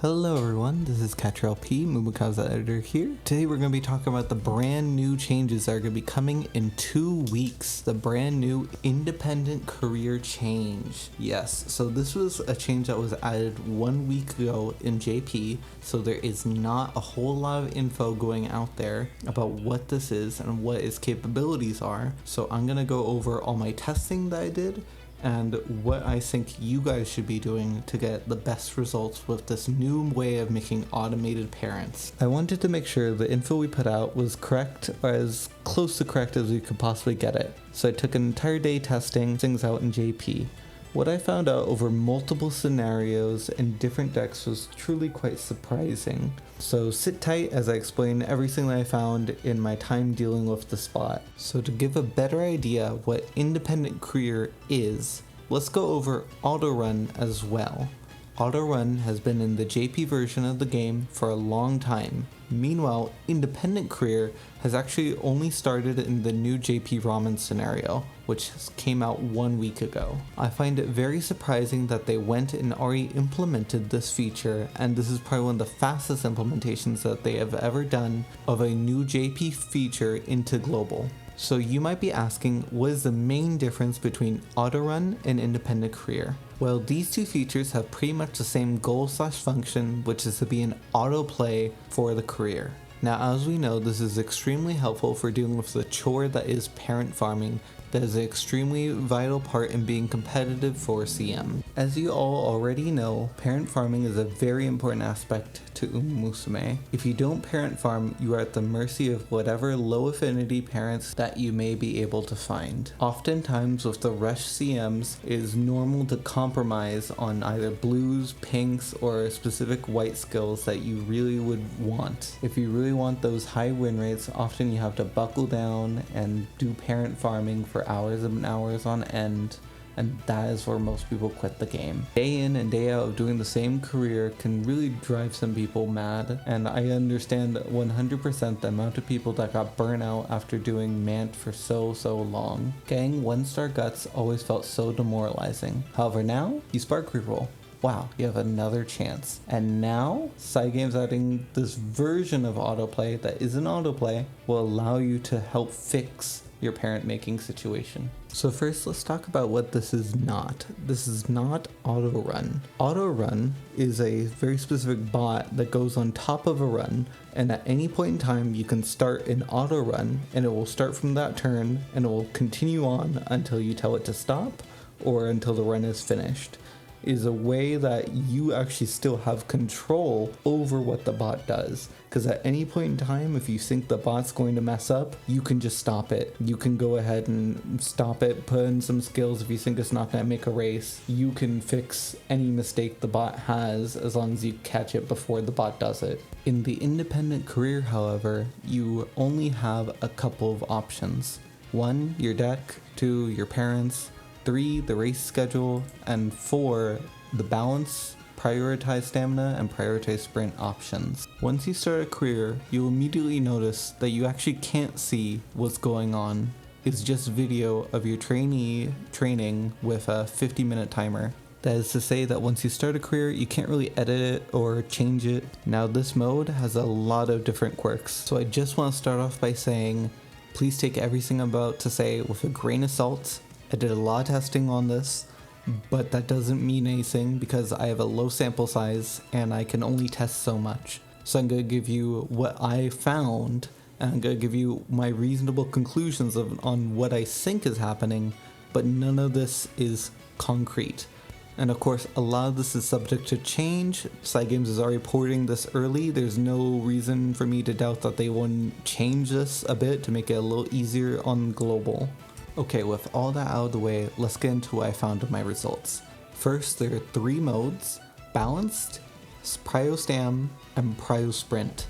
Hello everyone, this is Catcherlp, MooMooCows editor here. Today we're going to be talking about the brand new changes that are going to be coming in 2 weeks. The brand new independent career change. Yes, so this was a change that was added 1 week ago in JP, so there is not a whole lot of info going out there about what this is and what its capabilities are. So I'm going to go over all my testing that I did and what I think you guys should be doing to get the best results with this new way of making automated parents. I wanted to make sure the info we put out was correct, or as close to correct as we could possibly get it. So I took an entire day testing things out in JP. What I found out over multiple scenarios and different decks was truly quite surprising. So sit tight as I explain everything that I found in my time dealing with the spot. So to give a better idea what independent career is, let's go over auto run as well. Auto run has been in the JP version of the game for a long time. Meanwhile, independent career has actually only started in the new JP Ramen scenario, which came out 1 week ago. I find it very surprising that they went and already implemented this feature, and this is probably one of the fastest implementations that they have ever done of a new JP feature into global. So you might be asking, what is the main difference between auto run and independent career? Well, these two features have pretty much the same goal/function, which is to be an autoplay for the career. Now, as we know, this is extremely helpful for dealing with the chore that is parent farming. That is an extremely vital part in being competitive for CM. As you all already know, parent farming is a very important aspect to Umamusume. If you don't parent farm, you are at the mercy of whatever low affinity parents that you may be able to find. Oftentimes with the rush CMs, it is normal to compromise on either blues, pinks, or specific white skills that you really would want. If you really want those high win rates, often you have to buckle down and do parent farming for hours and hours on end, and that is where most people quit the game. Day in and day out of doing the same career can really drive some people mad, and I understand 100% the amount of people that got burnt out after doing Mant for so long. Getting 1-star guts always felt so demoralizing. However, now you spark reroll. Wow, you have another chance. And now, side games adding this version of autoplay that isn't autoplay will allow you to help fix your parent making situation. So first, let's talk about what this is not. This is not auto run. Auto run is a very specific bot that goes on top of a run, and at any point in time you can start an auto run and it will start from that turn and it will continue on until you tell it to stop or until the run is finished. Is a way that you actually still have control over what the bot does, because at any point in time, if you think the bot's going to mess up, you can just stop it. You can go ahead and stop it, put in some skills. If you think it's not going to make a race, you can fix any mistake the bot has as long as you catch it before the bot does it. In the independent career, however, you only have a couple of options. 1, your deck. 2, your parents. 3, the race schedule, and 4, the balance, prioritize stamina, and prioritize sprint options. Once you start a career, you'll immediately notice that you actually can't see what's going on. It's just video of your trainee training with a 50-minute timer. That is to say that once you start a career, you can't really edit it or change it. Now, this mode has a lot of different quirks, so I just want to start off by saying, please take everything I'm about to say with a grain of salt. I did a lot of testing on this, but that doesn't mean anything because I have a low sample size and I can only test so much. So I'm going to give you what I found, and I'm going to give you my reasonable conclusions on what I think is happening, but none of this is concrete. And of course, a lot of this is subject to change. Cygames is already porting this early. There's no reason for me to doubt that they wouldn't change this a bit to make it a little easier on global. Okay, with all that out of the way, let's get into what I found in my results. First, there are 3 modes: balanced, prio stam, and prio sprint.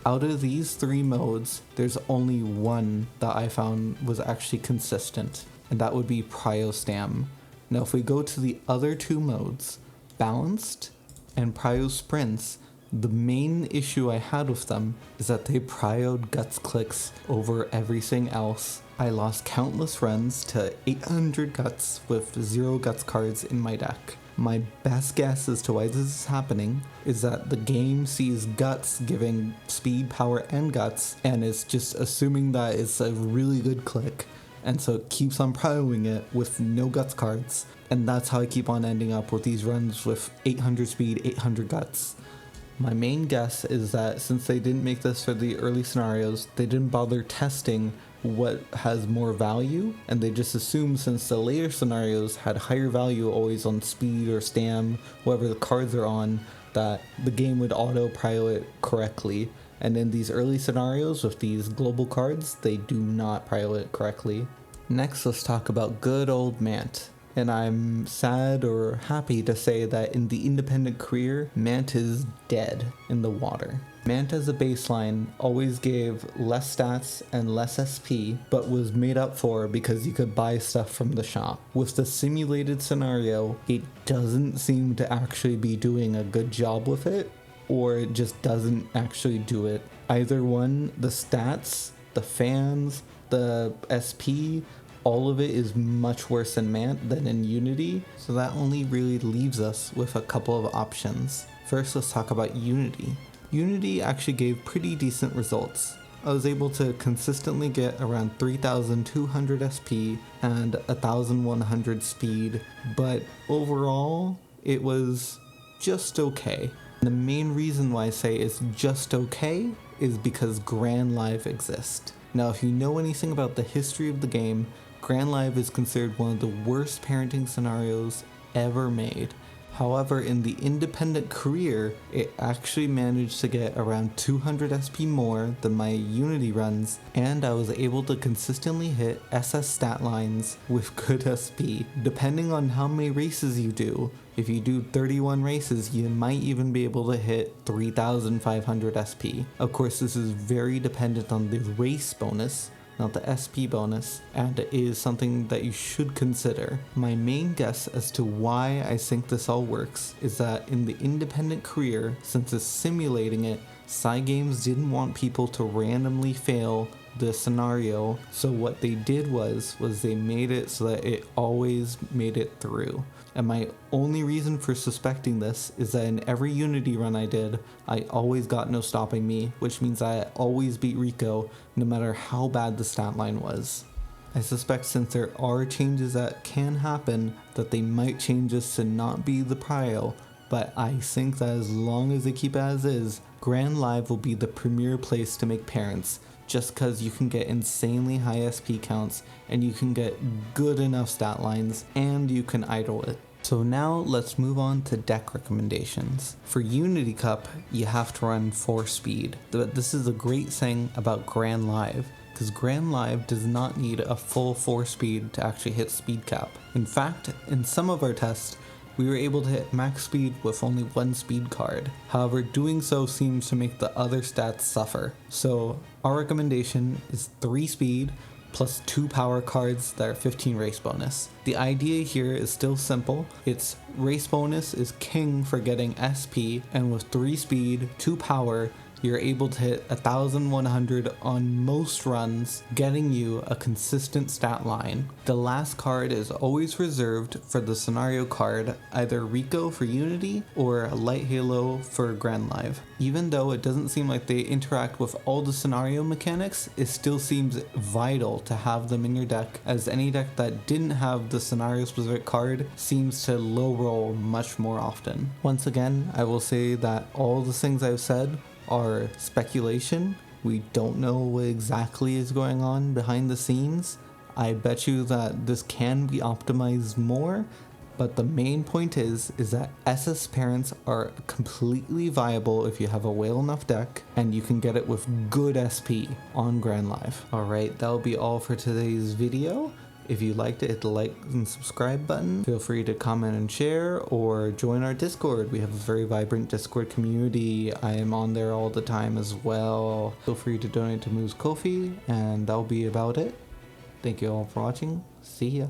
Out of these 3 modes, there's only one that I found was actually consistent, and that would be prio stam. Now, if we go to the other 2 modes, balanced and prio sprints, the main issue I had with them is that they prioed guts clicks over everything else. I lost countless runs to 800 guts with 0 guts cards in my deck. My best guess as to why this is happening is that the game sees Guts giving speed, power, and guts, and it's just assuming that it's a really good click, and so it keeps on prioing it with no guts cards, and that's how I keep on ending up with these runs with 800 speed, 800 guts. My main guess is that since they didn't make this for the early scenarios, they didn't bother testing what has more value, and they just assumed since the later scenarios had higher value always on speed or stam, whatever the cards are on, that the game would auto prio it correctly. And in these early scenarios with these global cards, they do not prio it correctly. Next, let's talk about good old Mant. And I'm sad or happy to say that in the independent career, Mant is dead in the water. Mant as a baseline always gave less stats and less SP, but was made up for because you could buy stuff from the shop. With the simulated scenario, it doesn't seem to actually be doing a good job with it, or it just doesn't actually do it. Either one, the stats, the fans, the SP, all of it is much worse in Mant than in Unity, so that only really leaves us with a couple of options. First, let's talk about Unity. Unity actually gave pretty decent results. I was able to consistently get around 3,200 SP and 1,100 speed, but overall, it was just okay. The main reason why I say it's just okay is because Grand Live exists. Now, if you know anything about the history of the game, Grand Live is considered one of the worst parenting scenarios ever made. However, in the independent career, it actually managed to get around 200 SP more than my Unity runs, and I was able to consistently hit SS stat lines with good SP. Depending on how many races you do, if you do 31 races, you might even be able to hit 3,500 SP. Of course, this is very dependent on the race bonus, not the SP bonus, and it is something that you should consider. My main guess as to why I think this all works is that in the independent career, since it's simulating it, Cygames didn't want people to randomly fail the scenario, so what they did was they made it so that it always made it through. And my only reason for suspecting this is that in every Unity run I did, I always got no stopping me, which means I always beat Rico no matter how bad the stat line was. I suspect since there are changes that can happen, that they might change this to not be the prio, but I think that as long as they keep it as is, Grand Live will be the premier place to make parents, just because you can get insanely high SP counts, and you can get good enough stat lines, and you can idle it. So now let's move on to deck recommendations. For Unity Cup, you have to run 4 speed, but this is a great thing about Grand Live, because Grand Live does not need a full 4 speed to actually hit speed cap. In fact, in some of our tests, we were able to hit max speed with only 1 speed card. However, doing so seems to make the other stats suffer. So our recommendation is 3 speed plus 2 power cards that are 15 race bonus. The idea here is still simple. It's race bonus is king for getting SP, and with 3 speed, 2 power, you're able to hit 1,100 on most runs, getting you a consistent stat line. The last card is always reserved for the scenario card, either Rico for Unity or Light Halo for Grand Live. Even though it doesn't seem like they interact with all the scenario mechanics, it still seems vital to have them in your deck, as any deck that didn't have the scenario specific card seems to low roll much more often. Once again, I will say that all the things I've said are speculation. We don't know what exactly is going on behind the scenes. I bet you that this can be optimized more, but the main point is that SS parents are completely viable if you have a well enough deck, and you can get it with good SP on Grand Live. Alright, that'll be all for today's video. If you liked it, hit the like and subscribe button. Feel free to comment and share, or join our Discord. We have a very vibrant Discord community. I am on there all the time as well. Feel free to donate to Moo's Ko-fi, and that'll be about it. Thank you all for watching. See ya.